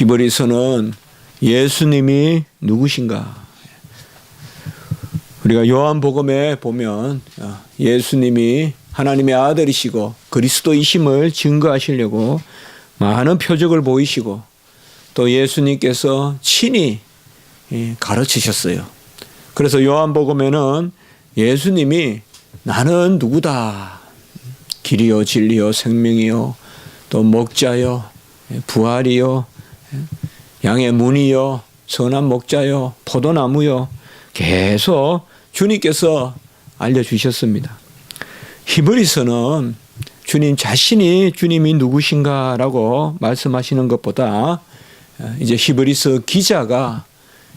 히브리서는 예수님이 누구신가? 우리가 요한복음에 보면 예수님이 하나님의 아들이시고 그리스도이심을 증거하시려고 많은 표적을 보이시고 또 예수님께서 친히 가르치셨어요. 그래서 요한복음에는 예수님이 나는 누구다. 길이요 진리요 생명이요 또 목자요 부활이요 양의 문이요 선한 목자요 포도나무요 계속 주님께서 알려주셨습니다. 히브리서는 주님 자신이 주님이 누구신가라고 말씀하시는 것보다 이제 히브리서 기자가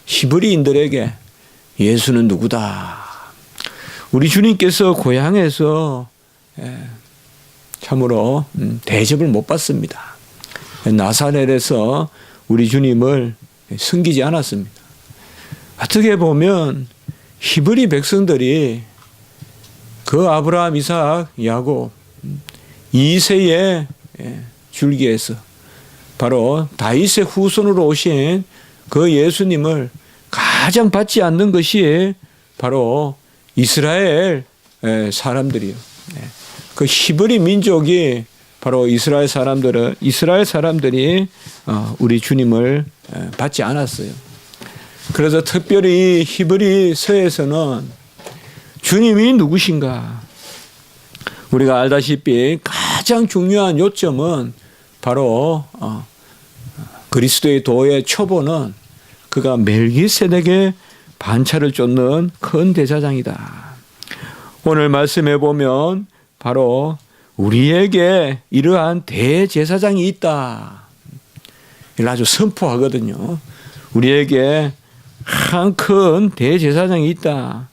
히브리인들에게 예수는 누구다. 우리 주님께서 고향에서 참으로 대접을 못 받습니다. 나사렛에서 우리 주님을 섬기지 않았습니다. 어떻게 보면 히브리 백성들이 그 아브라함, 이삭, 야곱 2세의 줄기에서 바로 다윗의 후손으로 오신 그 예수님을 가장 받지 않는 것이 바로 이스라엘 사람들이요. 그 히브리 민족이 바로 이스라엘 사람들이 우리 주님을 받지 않았어요. 그래서 특별히 히브리서에서는 주님이 누구신가? 우리가 알다시피 가장 중요한 요점은 바로 그리스도의 도의 초보는 그가 멜기세덱의 반차를 쫓는 큰 대제사장이다. 오늘 말씀해 보면 바로 우리에게 이러한 대제사장이 있다. 이걸 아주 선포하거든요. 우리에게 한 큰 대제사장이 있다.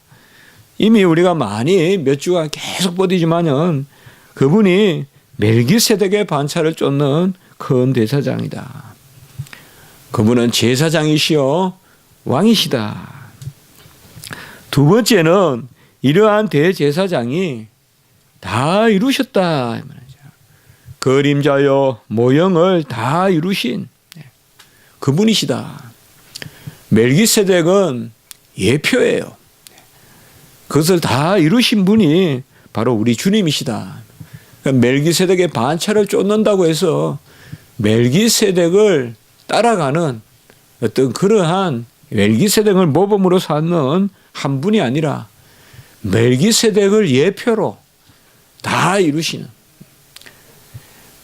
이미 우리가 많이 몇 주간 계속 뻗이지만은 그분이 멜기세덱의 반차를 쫓는 큰 대제사장이다. 그분은 제사장이시요 왕이시다. 두 번째는 이러한 대제사장이 다 이루셨다. 그림자요 모형을 다 이루신 그분이시다. 멜기세덱은 예표예요. 그것을 다 이루신 분이 바로 우리 주님이시다. 그러니까 멜기세덱의 반차를 쫓는다고 해서 멜기세덱을 따라가는 어떤 그러한 멜기세덱을 모범으로 삼는 한 분이 아니라 멜기세덱을 예표로 다 이루시는.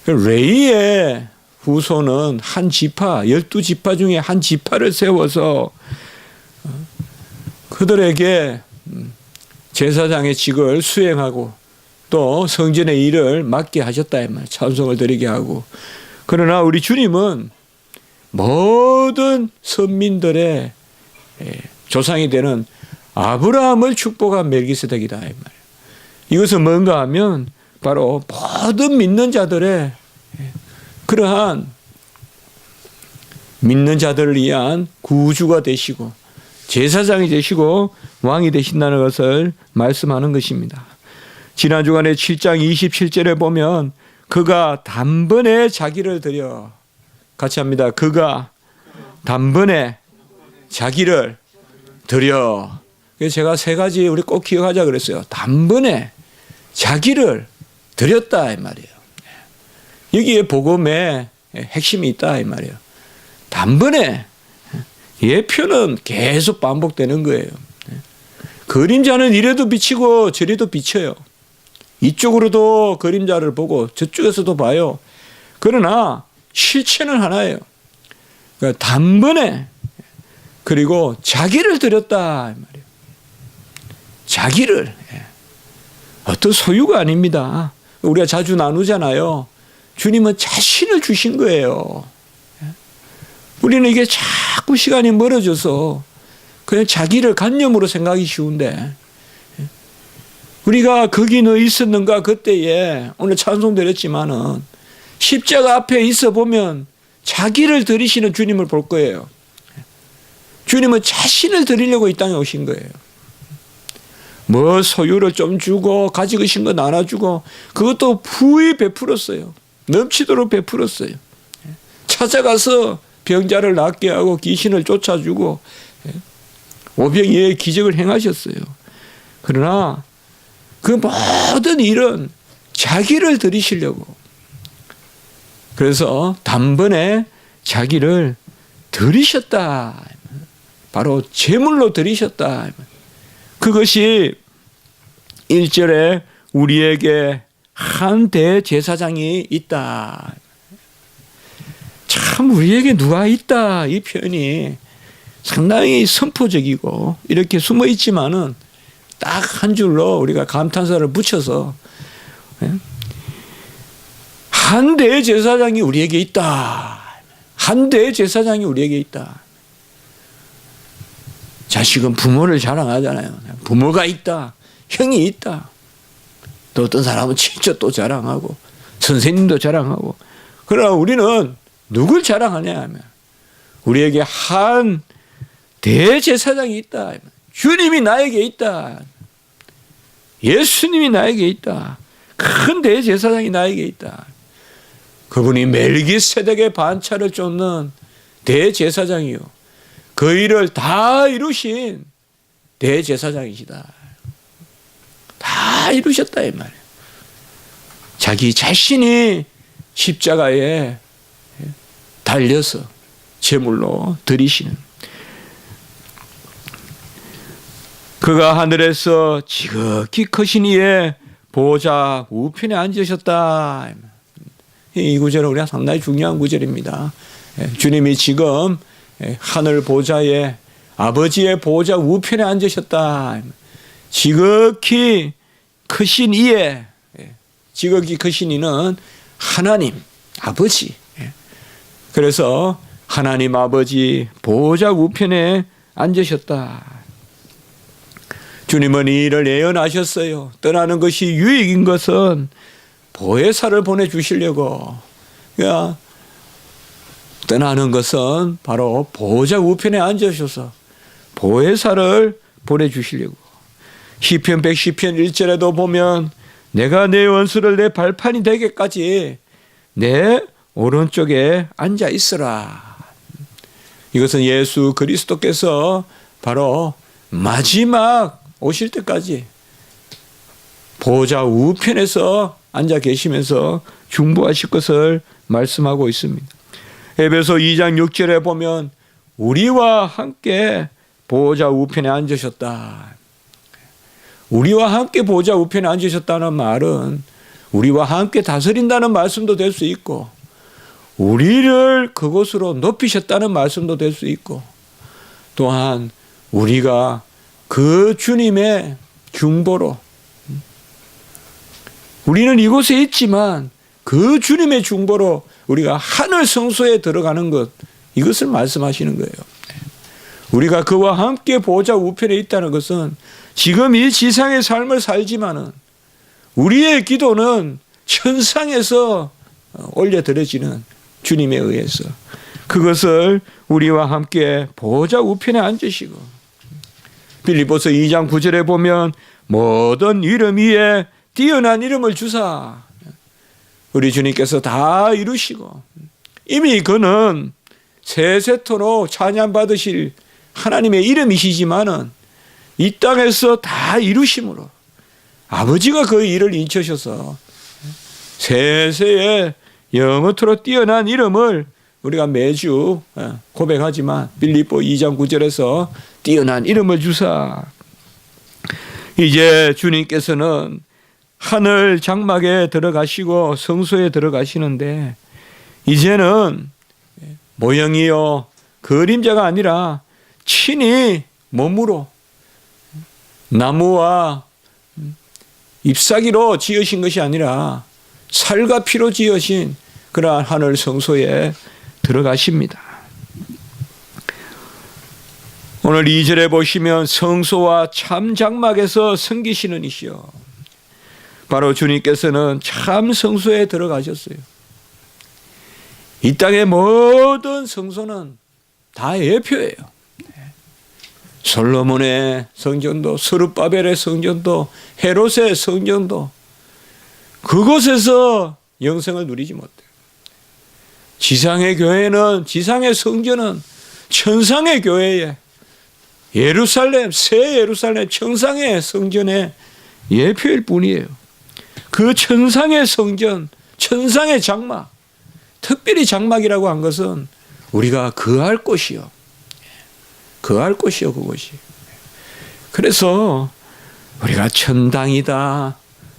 레위의 후손은 한 지파, 12지파 중에 한 지파를 세워서 그들에게 제사장의 직을 수행하고 또 성전의 일을 맡게 하셨다. 찬송을 드리게 하고. 그러나 우리 주님은 모든 선민들의 조상이 되는 아브라함을 축복한 멜기세덱이다. 이것은 뭔가 하면 바로 모든 믿는 자들의 그러한 믿는 자들을 위한 구주가 되시고 제사장이 되시고 왕이 되신다는 것을 말씀하는 것입니다. 지난 주간에 7장 27절에 보면 그가 단번에 자기를 드려 같이 합니다. 그가 단번에 자기를 드려. 그래서 제가 세 가지 우리 꼭 기억하자 그랬어요. 단번에 자기를 드렸다 이 말이에요. 여기에 복음의 핵심이 있다 이 말이에요. 단번에 예표는 계속 반복되는 거예요. 그림자는 이래도 비치고 저래도 비쳐요. 이쪽으로도 그림자를 보고 저쪽에서도 봐요. 그러나 실체는 하나예요. 그러니까 단번에 그리고 자기를 드렸다 이 말이에요. 자기를 어떤 소유가 아닙니다. 우리가 자주 나누잖아요. 주님은 자신을 주신 거예요. 우리는 이게 자꾸 시간이 멀어져서 그냥 자기를 관념으로 생각하기 쉬운데 우리가 거기 너 있었는가 그때에 오늘 찬송 드렸지만은 십자가 앞에 있어 보면 자기를 드리시는 주님을 볼 거예요. 주님은 자신을 드리려고 이 땅에 오신 거예요. 뭐 소유를 좀 주고 가지고 계신 거 나눠주고 그것도 부히 베풀었어요. 넘치도록 베풀었어요. 찾아가서 병자를 낫게 하고 귀신을 쫓아주고 오병이어의 기적을 행하셨어요. 그러나 그 모든 일은 자기를 드리시려고, 그래서 단번에 자기를 드리셨다. 바로 제물로 드리셨다. 그것이 1절에 우리에게 한 대제사장이 있다. 참 우리에게 누가 있다, 이 표현이 상당히 선포적이고 이렇게 숨어 있지만은 딱 한 줄로 우리가 감탄사를 붙여서 한 대제사장이 우리에게 있다. 한 대제사장이 우리에게 있다. 자식은 부모를 자랑하잖아요. 부모가 있다. 형이 있다. 또 어떤 사람은 진짜 또 자랑하고 선생님도 자랑하고. 그러나 우리는 누굴 자랑하냐 하면 우리에게 한 대제사장이 있다. 주님이 나에게 있다. 예수님이 나에게 있다. 큰 대제사장이 나에게 있다. 그분이 멜기세덱의 반차를 쫓는 대제사장이요, 그 일을 다 이루신 대제사장이시다. 다 이루셨다 이 말이에요. 자기 자신이 십자가에 달려서 제물로 드리시는, 그가 하늘에서 지극히 크신 이의 보좌 우편에 앉으셨다. 이 구절은 우리가 상당히 중요한 구절입니다. 주님이 지금 하늘 보좌에 아버지의 보좌 우편에 앉으셨다. 지극히 크신 이의, 지극히 크신 이는 하나님 아버지. 그래서 하나님 아버지 보좌 우편에 앉으셨다. 주님은 이 일을 예언하셨어요. 떠나는 것이 유익인 것은 보혜사를 보내주시려고. 그러니까 떠나는 것은 바로 보좌 우편에 앉으셔서 보혜사를 보내주시려고. 시편 110편 1절에도 보면 내가 내 원수를 내 발판이 되게까지 내 오른쪽에 앉아 있으라. 이것은 예수 그리스도께서 바로 마지막 오실 때까지 보좌 우편에서 앉아 계시면서 중보하실 것을 말씀하고 있습니다. 에베소 2장 6절에 보면 우리와 함께 보좌 우편에 앉으셨다. 우리와 함께 보좌 우편에 앉으셨다는 말은 우리와 함께 다스린다는 말씀도 될 수 있고, 우리를 그곳으로 높이셨다는 말씀도 될 수 있고, 또한 우리가 그 주님의 중보로, 우리는 이곳에 있지만 그 주님의 중보로 우리가 하늘 성소에 들어가는 것, 이것을 말씀하시는 거예요. 우리가 그와 함께 보좌 우편에 있다는 것은 지금 이 지상의 삶을 살지만은 우리의 기도는 천상에서 올려드려지는 주님에 의해서 그것을 우리와 함께 보좌 우편에 앉으시고, 빌립보서 2장 9절에 보면 모든 이름 위에 뛰어난 이름을 주사, 우리 주님께서 다 이루시고 이미 그는 세세토록 찬양받으실 하나님의 이름이시지만은 이 땅에서 다 이루심으로 아버지가 그 일을 인쳐셔서 세세에 영원토록 뛰어난 이름을 우리가 매주 고백하지만 빌립보 2장 9절에서 뛰어난 이름을 주사, 이제 주님께서는 하늘 장막에 들어가시고 성소에 들어가시는데 이제는 모형이요 그림자가 아니라 친히 몸으로 나무와 잎사귀로 지으신 것이 아니라 살과 피로 지으신 그러한 하늘 성소에 들어가십니다. 오늘 2절에 보시면 성소와 참 장막에서 섬기시는 이시여, 바로 주님께서는 참 성소에 들어가셨어요. 이 땅의 모든 성소는 다 예표예요. 솔로몬의 성전도, 스룹바벨의 성전도, 헤롯의 성전도 그곳에서 영생을 누리지 못해요. 지상의 교회는, 지상의 성전은 천상의 교회에, 예루살렘, 새 예루살렘 천상의 성전의 예표일 뿐이에요. 그 천상의 성전, 천상의 장막, 특별히 장막이라고 한 것은 우리가 거할 곳이요. 거할 곳이요, 그곳이. 그래서 우리가 천당이다,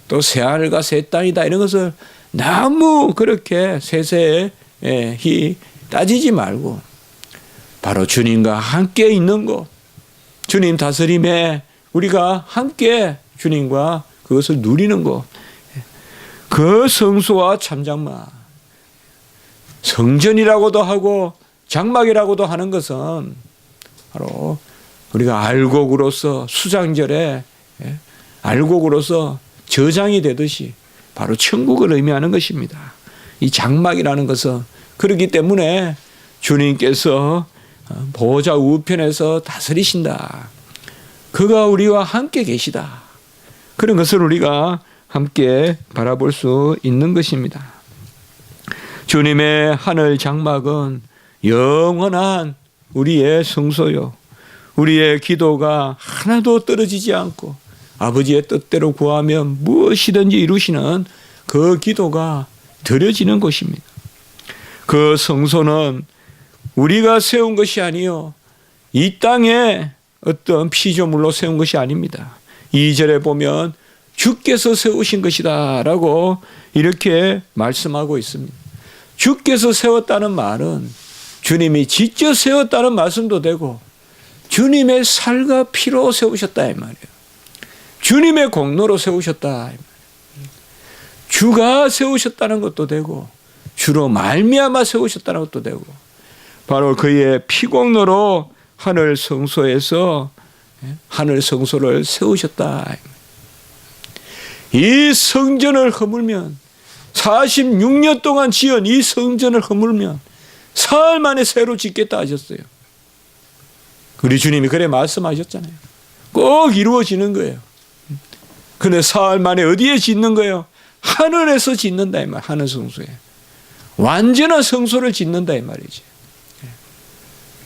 또 새하늘과 새 땅이다, 이런 것을 너무 그렇게 세세히 따지지 말고 바로 주님과 함께 있는 곳, 주님 다스림에 우리가 함께 주님과 그것을 누리는 것, 그 성소와 참장막, 성전이라고도 하고 장막이라고도 하는 것은 바로 우리가 알곡으로서 수장절에 알곡으로서 저장이 되듯이 바로 천국을 의미하는 것입니다. 이 장막이라는 것은 그렇기 때문에 주님께서 보좌 우편에서 다스리신다, 그가 우리와 함께 계시다, 그런 것을 우리가 함께 바라볼 수 있는 것입니다. 주님의 하늘 장막은 영원한 우리의 성소요, 우리의 기도가 하나도 떨어지지 않고 아버지의 뜻대로 구하면 무엇이든지 이루시는 그 기도가 드려지는 곳입니다. 그 성소는 우리가 세운 것이 아니요, 이 땅에 어떤 피조물로 세운 것이 아닙니다. 2절에 보면 주께서 세우신 것이다 라고 이렇게 말씀하고 있습니다. 주께서 세웠다는 말은 주님이 직접 세웠다는 말씀도 되고 주님의 살과 피로 세우셨다 이 말이에요. 주님의 공로로 세우셨다 이 말이에요. 주가 세우셨다는 것도 되고 주로 말미암아 세우셨다는 것도 되고 바로 그의 피공로로 하늘 성소에서 하늘 성소를 세우셨다. 이 성전을 허물면 46년 동안 지은 이 성전을 허물면 사흘 만에 새로 짓겠다 하셨어요. 우리 주님이 그래 말씀하셨잖아요. 꼭 이루어지는 거예요. 근데 사흘 만에 어디에 짓는 거예요? 하늘에서 짓는다 이 말. 하늘 성소에 완전한 성소를 짓는다 이 말이지.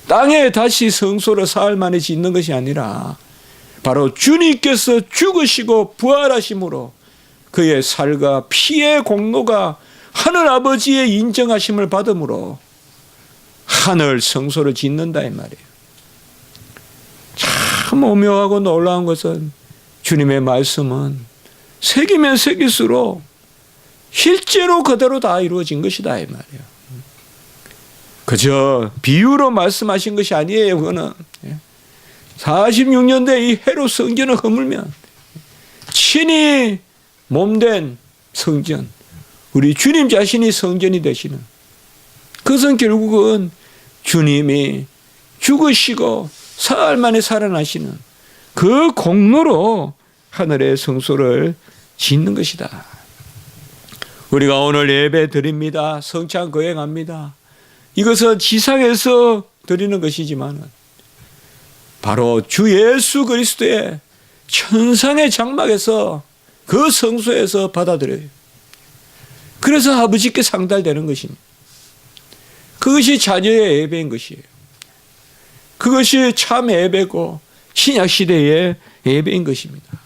땅에 다시 성소를 사흘 만에 짓는 것이 아니라 바로 주님께서 죽으시고 부활하심으로 그의 살과 피의 공로가 하늘 아버지의 인정하심을 받음으로 하늘 성소를 짓는다 이 말이에요. 참 오묘하고 놀라운 것은 주님의 말씀은 새기면 새길수록 실제로 그대로 다 이루어진 것이다 이 말이에요. 그저 비유로 말씀하신 것이 아니에요. 그거는 46년대 이 헤롯 성전을 허물면 친히 몸된 성전, 우리 주님 자신이 성전이 되시는, 그것은 결국은 주님이 죽으시고 사흘 만에 살아나시는 그 공로로 하늘의 성소를 짓는 것이다. 우리가 오늘 예배 드립니다. 성찬 거행합니다. 이것은 지상에서 드리는 것이지만 바로 주 예수 그리스도의 천상의 장막에서 그 성소에서 받아들여요. 그래서 아버지께 상달되는 것입니다. 그것이 자녀의 예배인 것이에요. 그것이 참 예배고 신약시대의 예배인 것입니다.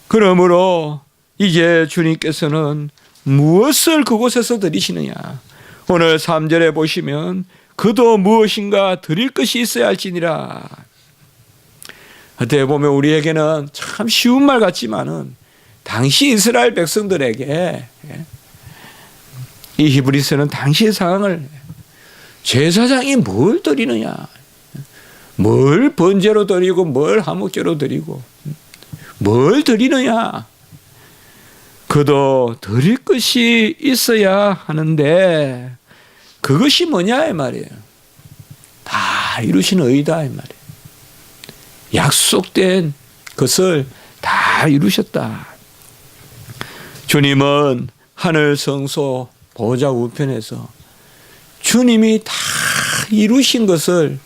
그러므로 이제 주님께서는 무엇을 그곳에서 드리시느냐. 오늘 3절에 보시면 그도 무엇인가 드릴 것이 있어야 할지니라. 어떻게 보면 우리에게는 참 쉬운 말 같지만은 당시 이스라엘 백성들에게 이 히브리서는 당시의 상황을 제사장이 뭘 드리느냐, 뭘 번제로 드리고 뭘 화목제로 드리고 뭘 드리느냐. 그도 드릴 것이 있어야 하는데 그것이 뭐냐 이 말이에요. 다 이루신 의다 이 말이에요. 약속된 것을 다 이루셨다. 주님은 하늘 성소 보좌 우편에서 주님이 다 이루신 것을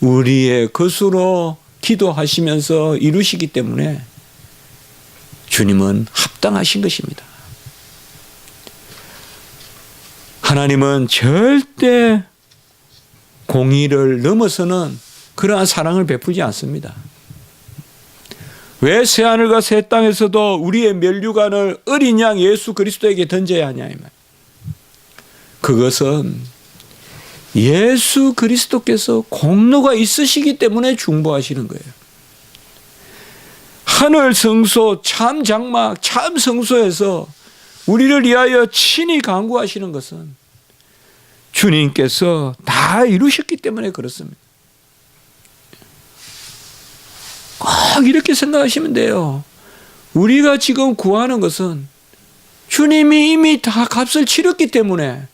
우리의 것으로 기도하시면서 이루시기 때문에 주님은 합당하신 것입니다. 하나님은 절대 공의를 넘어서는 그러한 사랑을 베푸지 않습니다. 왜 새하늘과 새 땅에서도 우리의 면류관을 어린 양 예수 그리스도에게 던져야 하냐 이 말. 그것은 예수 그리스도께서 공로가 있으시기 때문에 중보하시는 거예요. 하늘 성소 참 장막 참 성소에서 우리를 위하여 친히 간구하시는 것은 주님께서 다 이루셨기 때문에 그렇습니다. 꼭 이렇게 생각하시면 돼요. 우리가 지금 구하는 것은 주님이 이미 다 값을 치렀기 때문에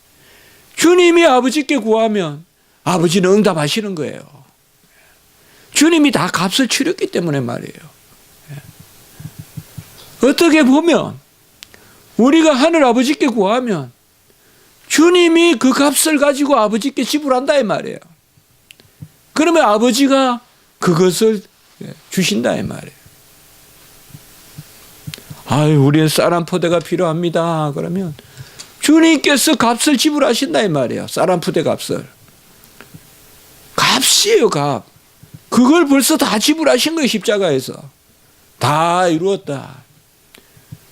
주님이 아버지께 구하면 아버지는 응답하시는 거예요. 주님이 다 값을 치렀기 때문에 말이에요. 어떻게 보면 우리가 하늘 아버지께 구하면 주님이 그 값을 가지고 아버지께 지불한다 이 말이에요. 그러면 아버지가 그것을 주신다 이 말이에요. 아유, 우리의 쌀 한 포대가 필요합니다. 그러면 주님께서 값을 지불하신다 이 말이에요. 쌀 한 포대 값을. 값이에요, 값. 그걸 벌써 다 지불하신 거예요, 십자가에서. 다 이루었다.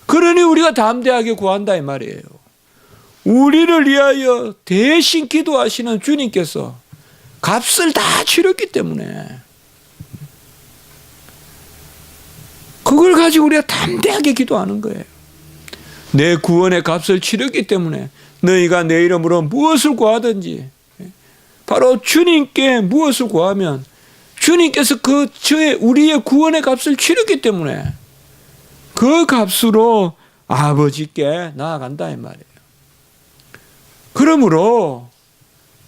그러니 우리가 담대하게 구한다 이 말이에요. 우리를 위하여 대신 기도하시는 주님께서 값을 다 치렀기 때문에 그걸 가지고 우리가 담대하게 기도하는 거예요. 내 구원의 값을 치렀기 때문에 너희가 내 이름으로 무엇을 구하든지 바로 주님께 무엇을 구하면 주님께서 우리의 구원의 값을 치렀기 때문에 그 값으로 아버지께 나아간다 이 말이에요. 그러므로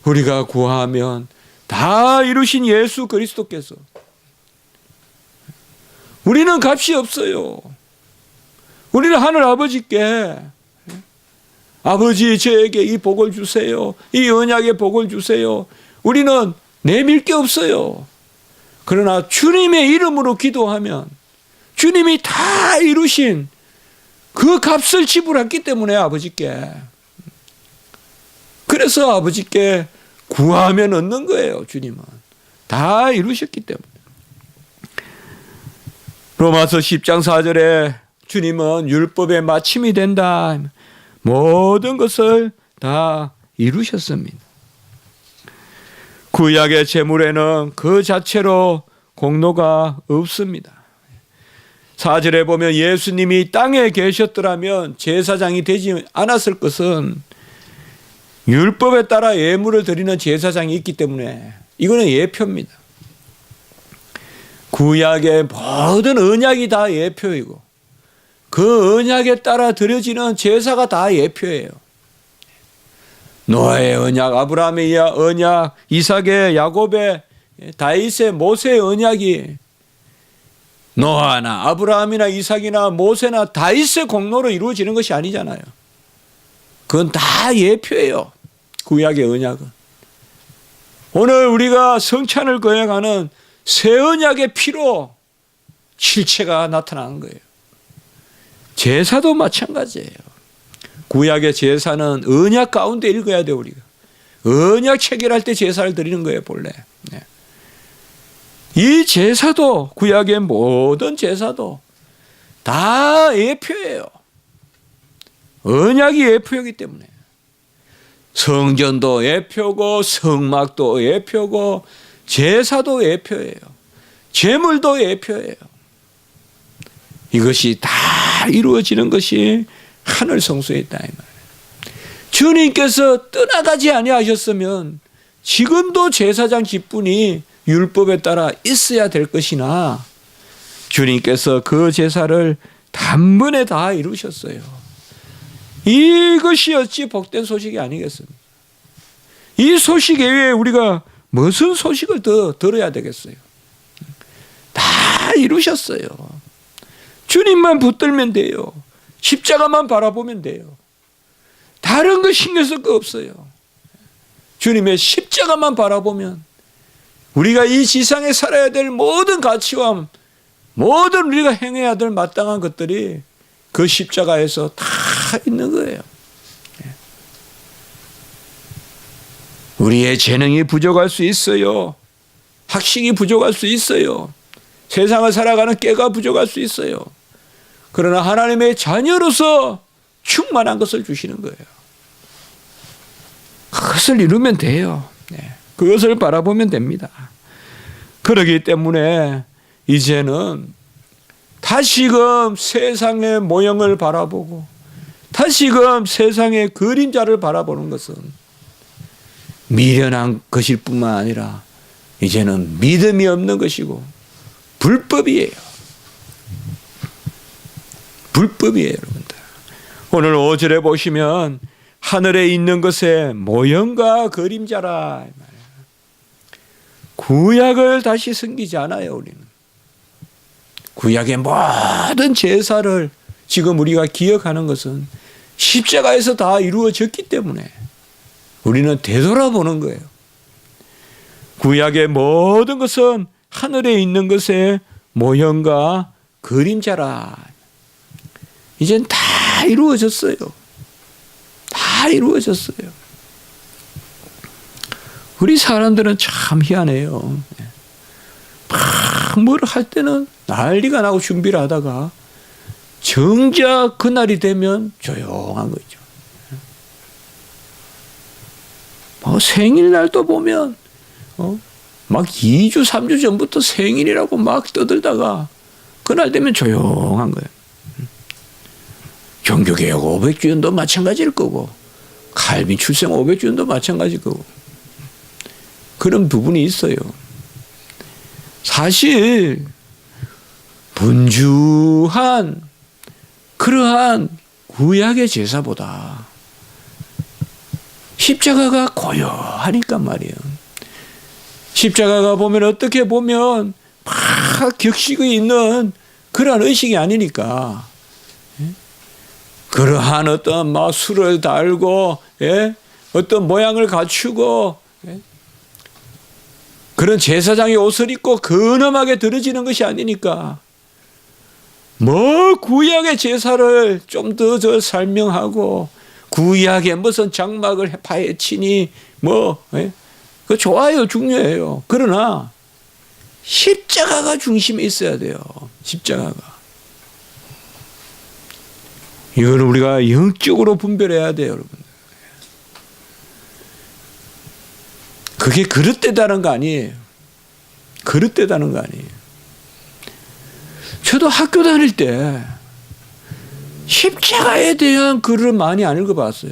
우리가 구하면 다 이루신 예수 그리스도께서 우리는 값이 없어요. 우리는 하늘 아버지께 아버지 저에게 이 복을 주세요. 이 언약의 복을 주세요. 우리는 내밀 게 없어요. 그러나 주님의 이름으로 기도하면 주님이 다 이루신 그 값을 지불했기 때문에 아버지께. 그래서 아버지께 구하면 얻는 거예요. 주님은. 다 이루셨기 때문에. 로마서 10장 4절에 주님은 율법의 마침이 된다. 모든 것을 다 이루셨습니다. 구약의 제물에는 그 자체로 공로가 없습니다. 4절에 보면 예수님이 땅에 계셨더라면 제사장이 되지 않았을 것은 율법에 따라 예물을 드리는 제사장이 있기 때문에 이거는 예표입니다. 구약의 모든 언약이 다 예표이고 그 언약에 따라 드려지는 제사가 다 예표예요. 노아의 언약, 아브라함의 언약, 이삭의, 야곱의, 다윗의, 모세의 언약이 노아나 아브라함이나 이삭이나 모세나 다윗의 공로로 이루어지는 것이 아니잖아요. 그건 다 예표예요. 구약의 언약은. 오늘 우리가 성찬을 거행하는 새 언약의 피로 실체가 나타나는 거예요. 제사도 마찬가지예요. 구약의 제사는 언약 가운데 읽어야 돼요. 우리가 언약 체결할 때 제사를 드리는 거예요. 본래. 네. 이 제사도 구약의 모든 제사도 다 예표예요. 언약이 예표이기 때문에 성전도 예표고 성막도 예표고 제사도 예표예요. 제물도 예표예요. 이것이 다 이루어지는 것이 하늘 성소에 있다 이 말이에요. 주님께서 떠나가지 아니하셨으면 지금도 제사장 직분이 율법에 따라 있어야 될 것이나 주님께서 그 제사를 단번에 다 이루셨어요. 이것이 어찌 복된 소식이 아니겠습니까? 이 소식 외에 우리가 무슨 소식을 더 들어야 되겠어요? 다 이루셨어요. 주님만 붙들면 돼요. 십자가만 바라보면 돼요. 다른 거 신경 쓸 거 없어요. 주님의 십자가만 바라보면 우리가 이 지상에 살아야 될 모든 가치와 모든 우리가 행해야 될 마땅한 것들이 그 십자가에서 다 있는 거예요. 우리의 재능이 부족할 수 있어요. 학식이 부족할 수 있어요. 세상을 살아가는 깨가 부족할 수 있어요. 그러나 하나님의 자녀로서 충만한 것을 주시는 거예요. 그것을 이루면 돼요. 그것을 바라보면 됩니다. 그렇기 때문에 이제는 다시금 세상의 모형을 바라보고 다시금 세상의 그림자를 바라보는 것은 미련한 것일 뿐만 아니라 이제는 믿음이 없는 것이고 불법이에요. 불법이에요, 여러분들. 오늘 5절에 보시면 하늘에 있는 것의 모형과 그림자라. 구약을 다시 섬기지 않아요, 우리는. 구약의 모든 제사를 지금 우리가 기억하는 것은 십자가에서 다 이루어졌기 때문에 우리는 되돌아보는 거예요. 구약의 모든 것은 하늘에 있는 것의 모형과 그림자라. 이젠 다 이루어졌어요. 다 이루어졌어요. 우리 사람들은 참 희한해요. 막 뭘 할 때는 난리가 나고 준비를 하다가 정작 그날이 되면 조용한 거죠. 생일날도 보면 막 2주 3주 전부터 생일이라고 막 떠들다가 그날 되면 조용한 거예요. 종교개혁 500주년도 마찬가지일 거고 칼빈 출생 500주년도 마찬가지일 거고 그런 부분이 있어요. 사실 분주한 그러한 구약의 제사보다 십자가가 고요하니까 말이에요. 십자가가 보면 어떻게 보면 막 격식이 있는 그러한 의식이 아니니까 그러한 어떤 막 술을 달고 어떤 모양을 갖추고 그런 제사장의 옷을 입고 근엄하게 드려지는 것이 아니니까 구약의 제사를 좀 더 설명하고 구약에 무슨 장막을 파헤치니 그거 좋아요. 중요해요. 그러나 십자가가 중심에 있어야 돼요. 십자가가. 이걸 우리가 영적으로 분별해야 돼요, 여러분. 그게 그릇되다는 거 아니에요. 그릇되다는 거 아니에요. 저도 학교 다닐 때 십자가에 대한 글을 많이 안 읽어봤어요.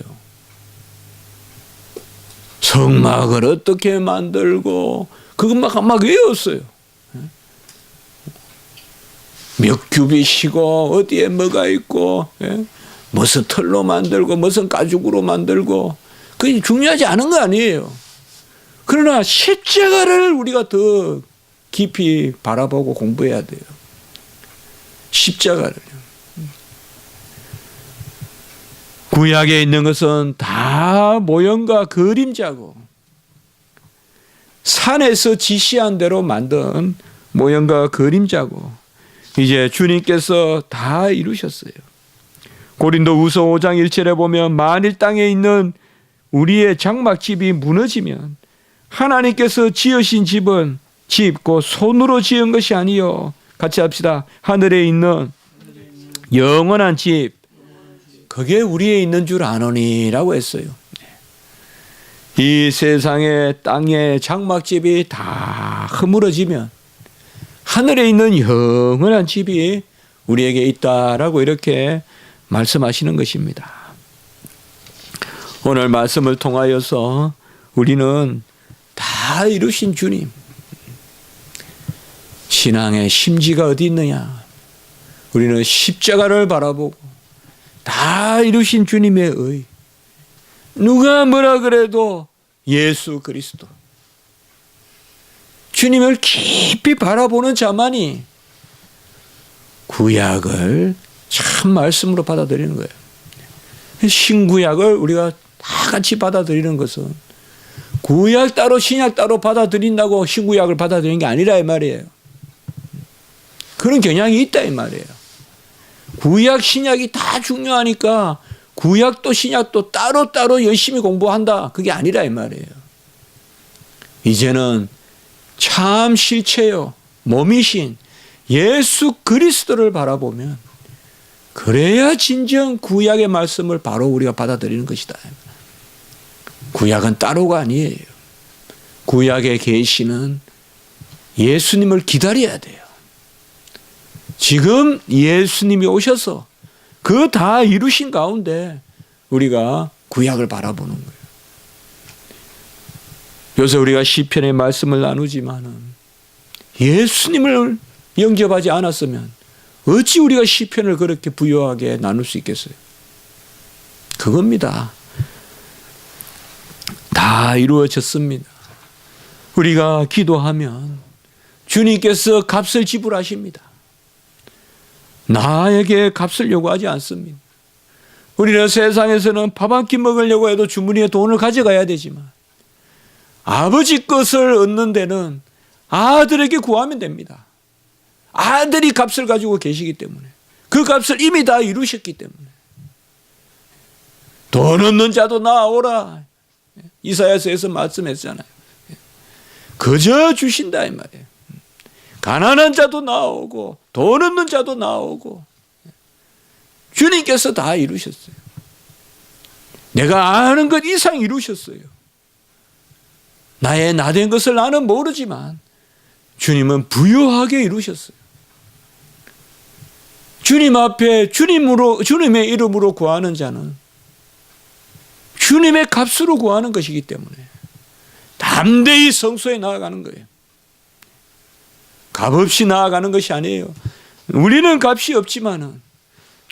성막을 어떻게 만들고 그거 막 외웠어요. 몇 규빗이고 어디에 뭐가 있고 무슨 털로 만들고 무슨 가죽으로 만들고 그게 중요하지 않은 거 아니에요. 그러나 십자가를 우리가 더 깊이 바라보고 공부해야 돼요. 십자가를. 구약에 있는 것은 다 모형과 그림자고 산에서 지시한 대로 만든 모형과 그림자고 이제 주님께서 다 이루셨어요. 고린도후서 5장 1절에 보면 만일 땅에 있는 우리의 장막집이 무너지면 하나님께서 지으신 집은 곧 손으로 지은 것이 아니요. 같이 합시다. 하늘에 있는 영원한 집 그게 우리에 있는 줄 아노니라고 했어요. 이 세상의 땅의 장막집이 다 허물어지면 하늘에 있는 영원한 집이 우리에게 있다라고 이렇게 말씀하시는 것입니다. 오늘 말씀을 통하여서 우리는 다 이루신 주님, 신앙의 심지가 어디 있느냐? 우리는 십자가를 바라보고 다 이루신 주님의 의, 누가 뭐라 그래도 예수 그리스도, 주님을 깊이 바라보는 자만이 구약을 참 말씀으로 받아들이는 거예요. 신구약을 우리가 다 같이 받아들이는 것은 구약 따로 신약 따로 받아들인다고 신구약을 받아들이는 게 아니라 이 말이에요. 그런 경향이 있다 이 말이에요. 구약 신약이 다 중요하니까 구약도 신약도 따로따로 열심히 공부한다 그게 아니라 이 말이에요. 이제는 참 실체요 몸이신 예수 그리스도를 바라보면 그래야 진정 구약의 말씀을 바로 우리가 받아들이는 것이다. 구약은 따로가 아니에요. 구약의 계시는 예수님을 기다려야 돼요. 지금 예수님이 오셔서 그 다 이루신 가운데 우리가 구약을 바라보는 거예요. 그래서 우리가 시편의 말씀을 나누지만은 예수님을 영접하지 않았으면 어찌 우리가 시편을 그렇게 부유하게 나눌 수 있겠어요? 그겁니다. 다 이루어졌습니다. 우리가 기도하면 주님께서 값을 지불하십니다. 나에게 값을 요구하지 않습니다. 우리는 세상에서는 밥 한 끼 먹으려고 해도 주머니에 돈을 가져가야 되지만 아버지 것을 얻는 데는 아들에게 구하면 됩니다. 아들이 값을 가지고 계시기 때문에 그 값을 이미 다 이루셨기 때문에 돈 없는 자도 나오라 이사야서에서 말씀했잖아요. 그저 주신다 이 말이에요. 가난한 자도 나오고 돈 없는 자도 나오고 주님께서 다 이루셨어요. 내가 아는 것 이상 이루셨어요. 나의 나된 것을 나는 모르지만 주님은 부유하게 이루셨어요. 주님 앞에 주님의 이름으로 구하는 자는 주님의 값으로 구하는 것이기 때문에 담대히 성소에 나아가는 거예요. 값 없이 나아가는 것이 아니에요. 우리는 값이 없지만은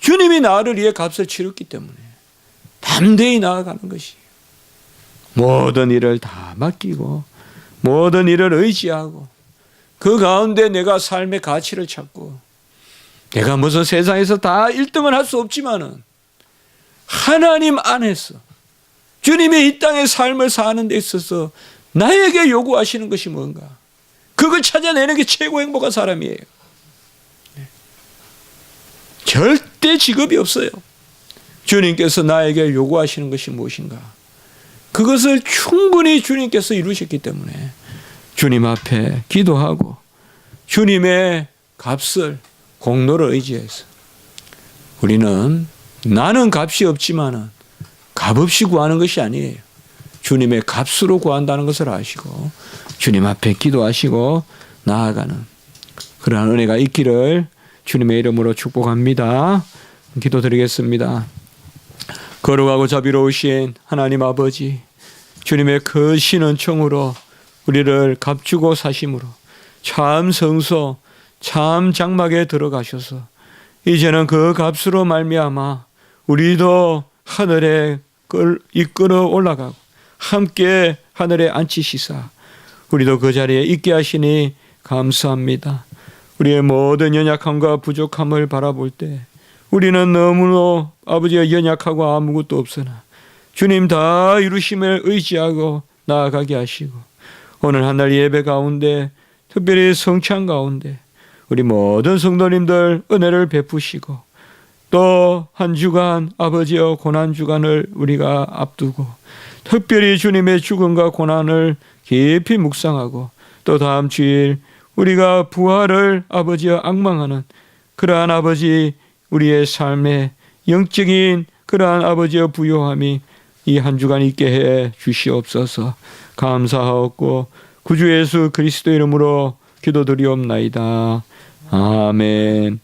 주님이 나를 위해 값을 치렀기 때문에 담대히 나아가는 것이에요. 모든 일을 다 맡기고 모든 일을 의지하고 그 가운데 내가 삶의 가치를 찾고 내가 무슨 세상에서 다 1등을 할 수 없지만은 하나님 안에서 주님의 이 땅의 삶을 사는 데 있어서 나에게 요구하시는 것이 뭔가 그걸 찾아내는 게 최고 행복한 사람이에요. 절대 직업이 없어요. 주님께서 나에게 요구하시는 것이 무엇인가 그것을 충분히 주님께서 이루셨기 때문에 주님 앞에 기도하고 주님의 값을 공로를 의지해서 우리는 나는 값이 없지만은 값 없이 구하는 것이 아니에요. 주님의 값으로 구한다는 것을 아시고 주님 앞에 기도하시고 나아가는 그러한 은혜가 있기를 주님의 이름으로 축복합니다. 기도드리겠습니다. 거룩하고 자비로우신 하나님 아버지 주님의 크신 은총으로 우리를 값주고 사심으로 참 성소 참 장막에 들어가셔서 이제는 그 값으로 말미암아 우리도 하늘에 이끌어 올라가고 함께 하늘에 앉히시사 우리도 그 자리에 있게 하시니 감사합니다. 우리의 모든 연약함과 부족함을 바라볼 때 우리는 너무나 아버지가 연약하고 아무것도 없으나 주님 다 이루심을 의지하고 나아가게 하시고 오늘 한날 예배 가운데 특별히 성찬 가운데 우리 모든 성도님들 은혜를 베푸시고 또 한 주간 아버지여 고난주간을 우리가 앞두고 특별히 주님의 죽음과 고난을 깊이 묵상하고 또 다음 주일 우리가 부활을 아버지여 앙망하는 그러한 아버지 우리의 삶에 영적인 그러한 아버지여 부요함이 이 한 주간 있게 해 주시옵소서. 감사하옵고 구주 예수 그리스도 이름으로 기도드리옵나이다. 아멘.